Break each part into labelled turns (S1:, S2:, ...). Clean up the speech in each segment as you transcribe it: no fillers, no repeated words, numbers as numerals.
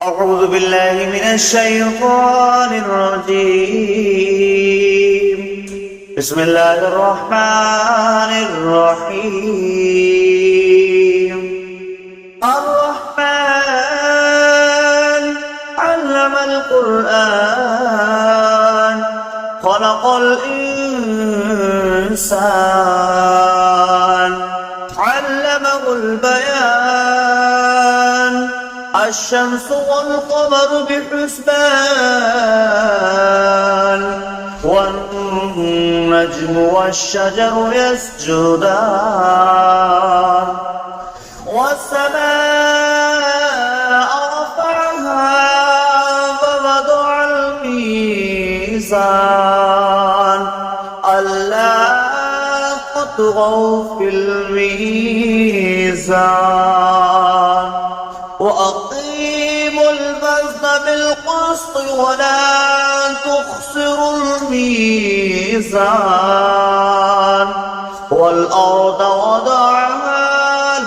S1: أعوذ بالله من الشيطان الرجيم. بسم الله الرحمن الرحيم. الرحمن علم القرآن خلق الإنسان علمه البيان الشمس والقمر بحسبان والنجم والشجر يسجدان والسماء رفعها ووضع الميزان ألا تطغوا في الميزان وأقيموا الوزن بالقسط ولا تخسروا الميزان والأرض وضعها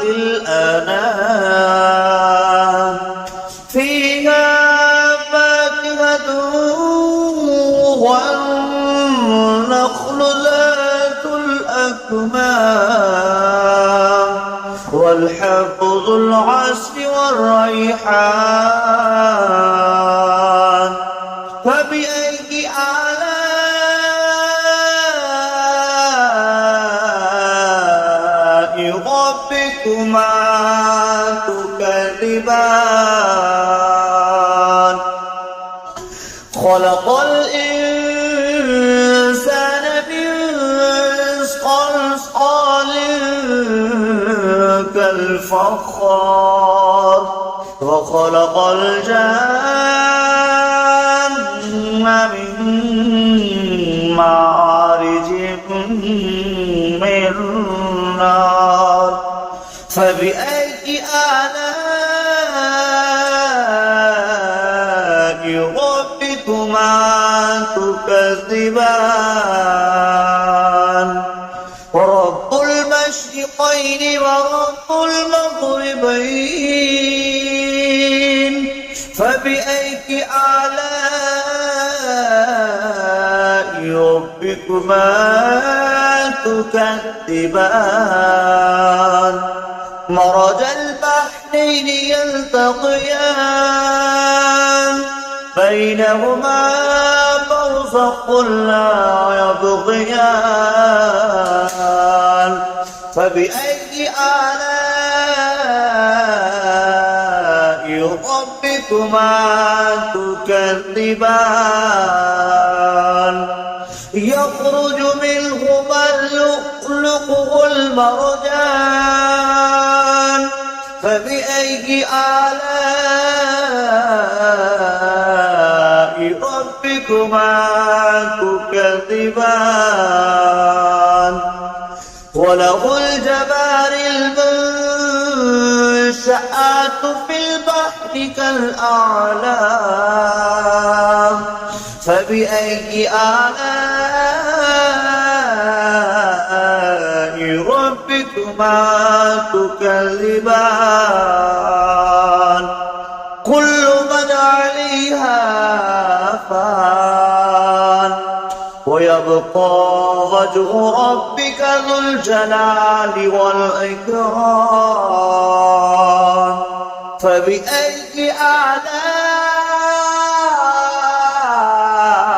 S1: للأنام فيها فاكهة والنخل ذات الأكمام والحب ذو العصف والريحان فبأي آلاء ربكما تكذبان خلق الإنسان من صلصال كالفخار وخلق الجن من مارج من نار فبأي آلاء ربكما تكذبان ورب المشرقين ورب المغربين فبأي آلاء ربكما تكذبان مرج البحرين يلتقيان بينهما برزخ لا يبغيان فبأي آلاء ربكما تكذبان يخرج منهما اللؤلؤ والمرجان فبأي آلاء ربكما تكذبان وله الجوار المنشآت في البحر كالأعلام فبأي آلاء ربكما تكذبان كل من عليها فان ويبقى وجه ربك ذو الجلال والإكرام فبأي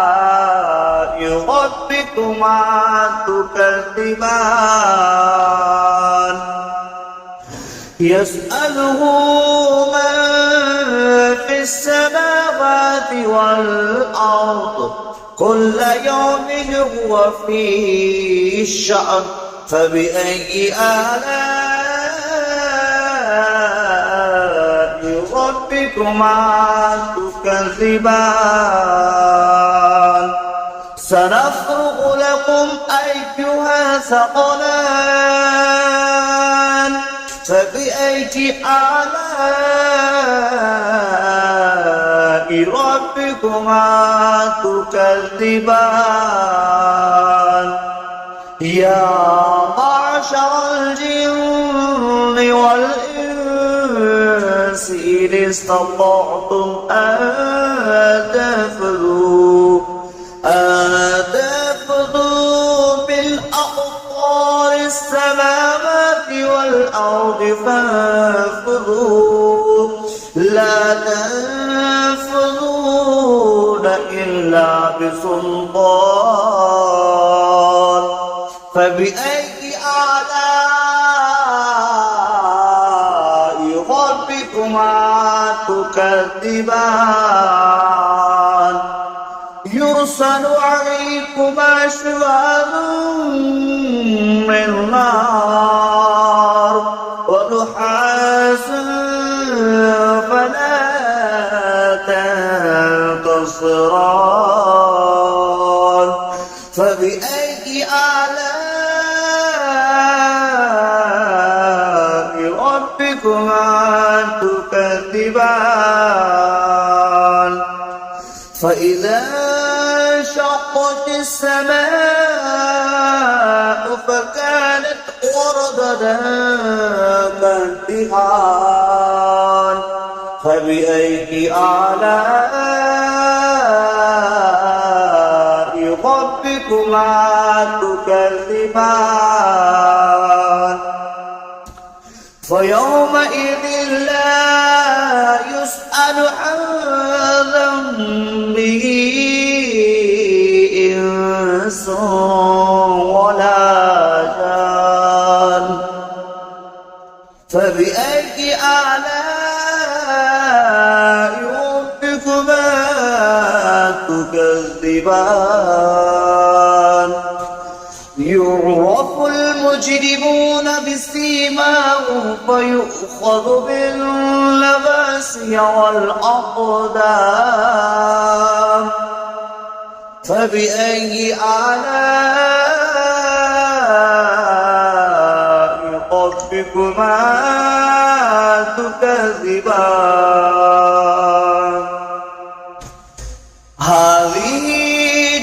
S1: آلاء ربكما تكذبان يسأله من في السماوات والأرض كل يوم هو في شأن فبأي آلاء ربكما تكذبان سنفرغ لكم أيها ثقلان فبأي آلاء ربكما تكذبان يا معشر الجن والإنس استطعتم أن تنفذوا من أقطار السماوات والأرض فانفذوا لا تنفذون إلا بسلطان فبأي آلاء ربكما تكذبان يرسل عليكما شواظ من نار ونحاس فلا تنتصران فبأي آلاء ربكما تكذبان فإذا انشقت السماء فكانت وردة كالدهان فبأي آلاء ربكما تكذبان فيومئذ لا يسأل عن ذنبه إنس ولا جان فبأي آلاء ربكما تكذبان يعرف المجرمون بسيماهم فيؤخذ بالنواصي والأقدام فبأي آلاء ربكما تكذبان هذه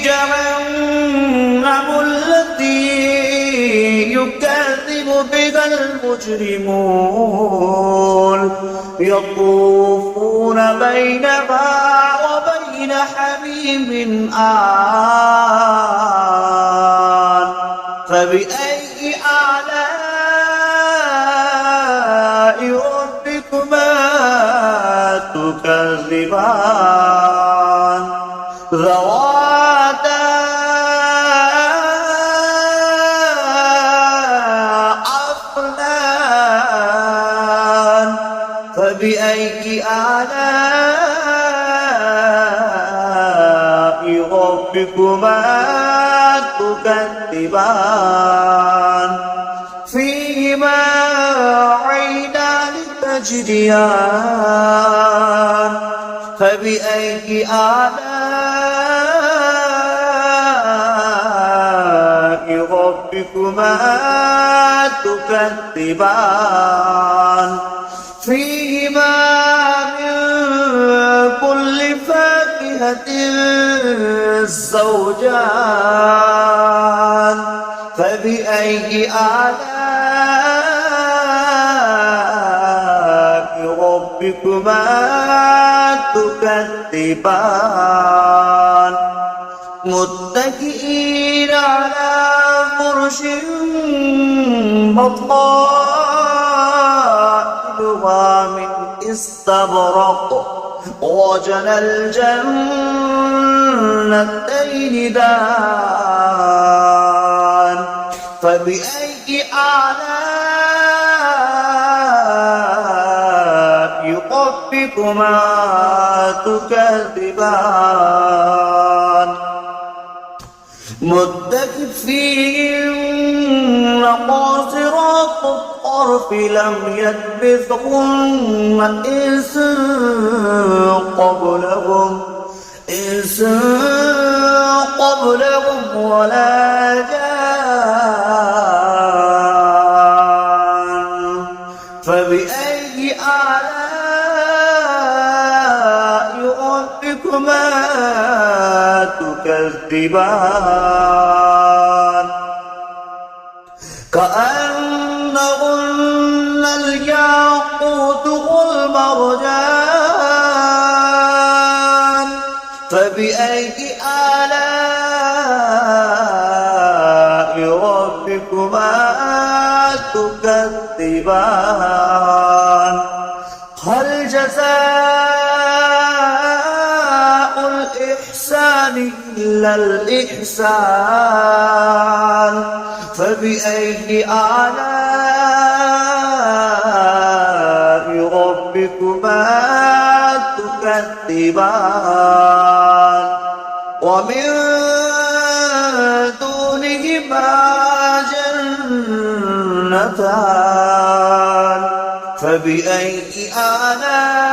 S1: جهنم التي يكذب بها المجرمون يطوفون بينها وبين حميم آن فبأي آلاء ربكما تكذبان ذواتا أفنان فبأي آلاء ربكما تكذبان فيهما عينان تجريان فبأي آلاء ربكما تكذبان فيهما من كل فاكهة زوجان فبأي آلاء ربكما تكذبان متكئين على فرش بطائنها من استبرق وجنى الجنتين دان فبأي آلاء ربكما تكذبان متكئين قاصرات الطرف لم يطمثهن إنس قبلهم ولا جان فبأي آلاء ربكما تكذبان كأنهن الياقوت والمرجان فبأي آلاء ربكما تكذبان هل جزاء الإحسان إلا الإحسان فبأي آلاء ربكما تكذبان ومن دونهما جنتان فبأي آلاء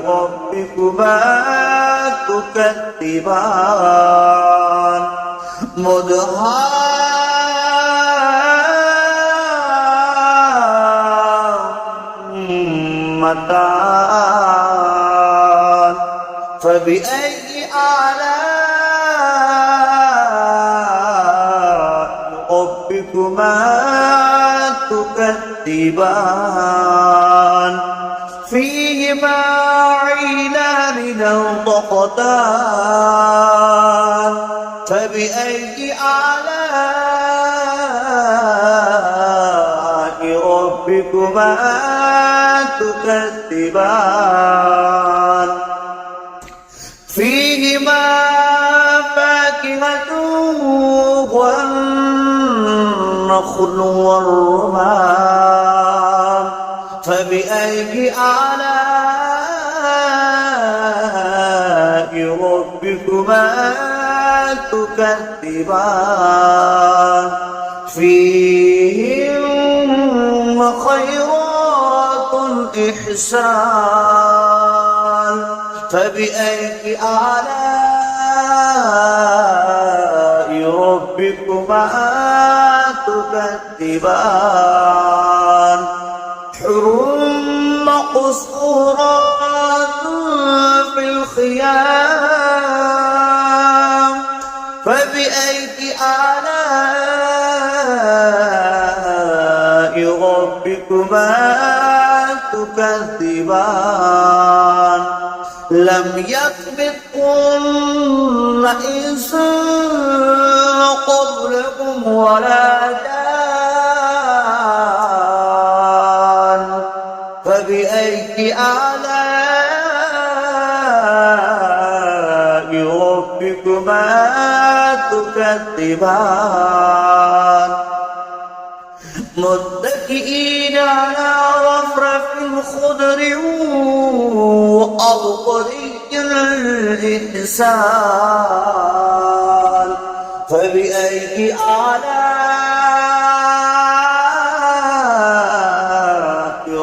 S1: ربكما تكذبان مدهامتان فبأي آلاء ربكما تكذبان فيهما عينان نضختان فبأي آلاء ربكما تكذبان فيهما فاكهة والنخل والرمان فبأي آلاء ربكما تكذبان فيهن خيرات إحسان فبأي آلاء ربكما تكذبان حر مقصورات في الخيام فبأي آلاء ربكما تكذبان لم يطبقهن إنس قبلكم ولا جان فبأي آلاء ربكما تكذبان متكئين على رفرف خضر وأبقري الإحسان فبأي آلاء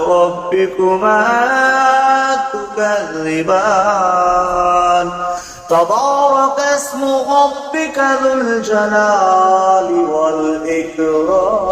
S1: ربكما تكذبان تبارك اسم ربك ذو الجلال والإكرام